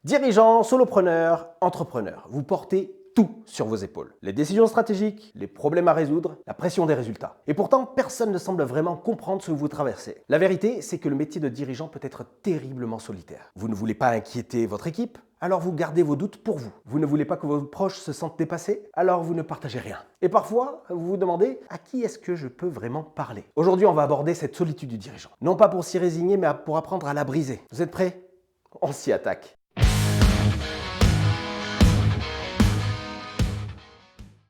Dirigeants, solopreneurs, entrepreneurs, vous portez tout sur vos épaules. Les décisions stratégiques, les problèmes à résoudre, la pression des résultats. Et pourtant, personne ne semble vraiment comprendre ce que vous traversez. La vérité, c'est que le métier de dirigeant peut être terriblement solitaire. Vous ne voulez pas inquiéter votre équipe, alors vous gardez vos doutes pour vous. Vous ne voulez pas que vos proches se sentent dépassés, alors vous ne partagez rien. Et parfois, vous vous demandez à qui est-ce que je peux vraiment parler. Aujourd'hui, on va aborder cette solitude du dirigeant. Non pas pour s'y résigner, mais pour apprendre à la briser. Vous êtes prêts? On s'y attaque.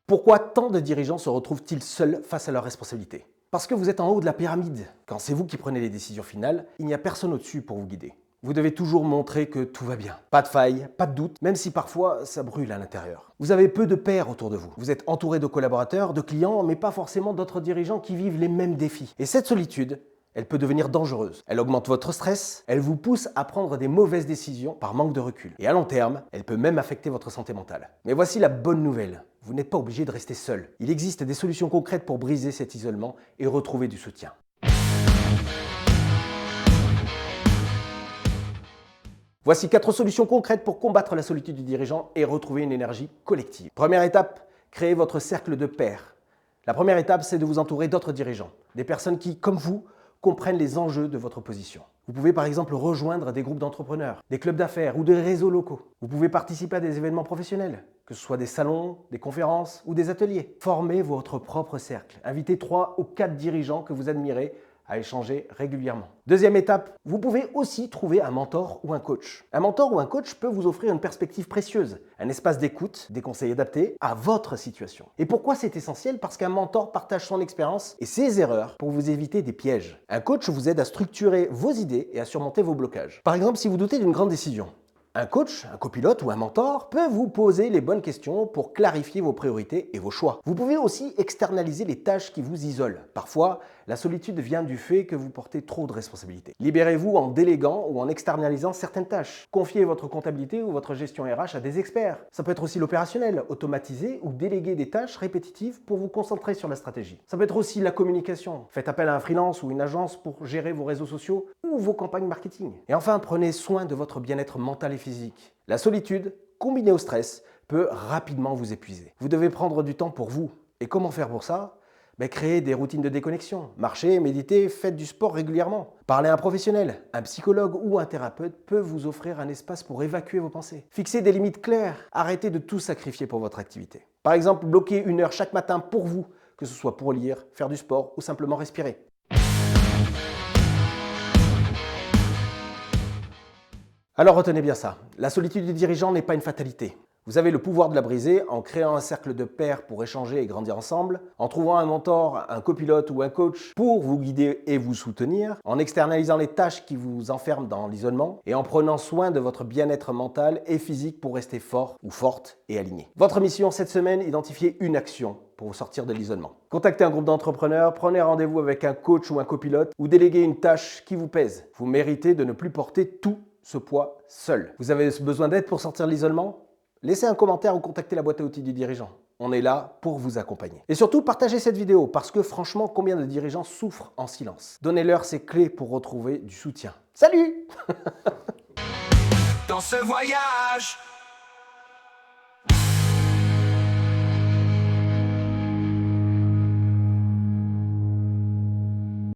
Pourquoi tant de dirigeants se retrouvent-ils seuls face à leurs responsabilités? Parce que vous êtes en haut de la pyramide. Quand c'est vous qui prenez les décisions finales, il n'y a personne au-dessus pour vous guider. Vous devez toujours montrer que tout va bien. Pas de faille, pas de doute, même si parfois ça brûle à l'intérieur. Vous avez peu de pairs autour de vous. Vous êtes entouré de collaborateurs, de clients, mais pas forcément d'autres dirigeants qui vivent les mêmes défis. Et cette solitude, elle peut devenir dangereuse. Elle augmente votre stress, elle vous pousse à prendre des mauvaises décisions par manque de recul. Et à long terme, elle peut même affecter votre santé mentale. Mais voici la bonne nouvelle. Vous n'êtes pas obligé de rester seul. Il existe des solutions concrètes pour briser cet isolement et retrouver du soutien. Voici 4 solutions concrètes pour combattre la solitude du dirigeant et retrouver une énergie collective. Première étape, créez votre cercle de pairs. La première étape, c'est de vous entourer d'autres dirigeants, des personnes qui, comme vous, comprennent les enjeux de votre position. Vous pouvez par exemple rejoindre des groupes d'entrepreneurs, des clubs d'affaires ou des réseaux locaux. Vous pouvez participer à des événements professionnels, que ce soit des salons, des conférences ou des ateliers. Formez votre propre cercle. Invitez 3 ou 4 dirigeants que vous admirez à échanger régulièrement. Deuxième étape, vous pouvez aussi trouver un mentor ou un coach. Un mentor ou un coach peut vous offrir une perspective précieuse, un espace d'écoute, des conseils adaptés à votre situation. Et pourquoi c'est essentiel? Parce qu'un mentor partage son expérience et ses erreurs pour vous éviter des pièges. Un coach vous aide à structurer vos idées et à surmonter vos blocages. Par exemple, si vous doutez d'une grande décision, un coach, un copilote ou un mentor peut vous poser les bonnes questions pour clarifier vos priorités et vos choix. Vous pouvez aussi externaliser les tâches qui vous isolent. Parfois, la solitude vient du fait que vous portez trop de responsabilités. Libérez-vous en déléguant ou en externalisant certaines tâches. Confiez votre comptabilité ou votre gestion RH à des experts. Ça peut être aussi l'opérationnel, automatiser ou déléguer des tâches répétitives pour vous concentrer sur la stratégie. Ça peut être aussi la communication. Faites appel à un freelance ou une agence pour gérer vos réseaux sociaux ou vos campagnes marketing. Et enfin, prenez soin de votre bien-être mental et physique. La solitude, combinée au stress, peut rapidement vous épuiser. Vous devez prendre du temps pour vous. Et comment faire pour ça? Créez des routines de déconnexion. Marchez, méditez, faites du sport régulièrement. Parlez à un professionnel, un psychologue ou un thérapeute peut vous offrir un espace pour évacuer vos pensées. Fixez des limites claires. Arrêtez de tout sacrifier pour votre activité. Par exemple, bloquez 1 heure chaque matin pour vous, que ce soit pour lire, faire du sport ou simplement respirer. Alors retenez bien ça, la solitude du dirigeant n'est pas une fatalité. Vous avez le pouvoir de la briser en créant un cercle de pairs pour échanger et grandir ensemble, en trouvant un mentor, un copilote ou un coach pour vous guider et vous soutenir, en externalisant les tâches qui vous enferment dans l'isolement et en prenant soin de votre bien-être mental et physique pour rester fort ou forte et aligné. Votre mission cette semaine, identifiez une action pour vous sortir de l'isolement. Contactez un groupe d'entrepreneurs, prenez rendez-vous avec un coach ou un copilote ou déléguez une tâche qui vous pèse. Vous méritez de ne plus porter tout ce poids seul. Vous avez besoin d'aide pour sortir de l'isolement? Laissez un commentaire ou contactez la boîte à outils du dirigeant. On est là pour vous accompagner. Et surtout, partagez cette vidéo parce que franchement, combien de dirigeants souffrent en silence? Donnez-leur ces clés pour retrouver du soutien. Salut! Dans ce voyage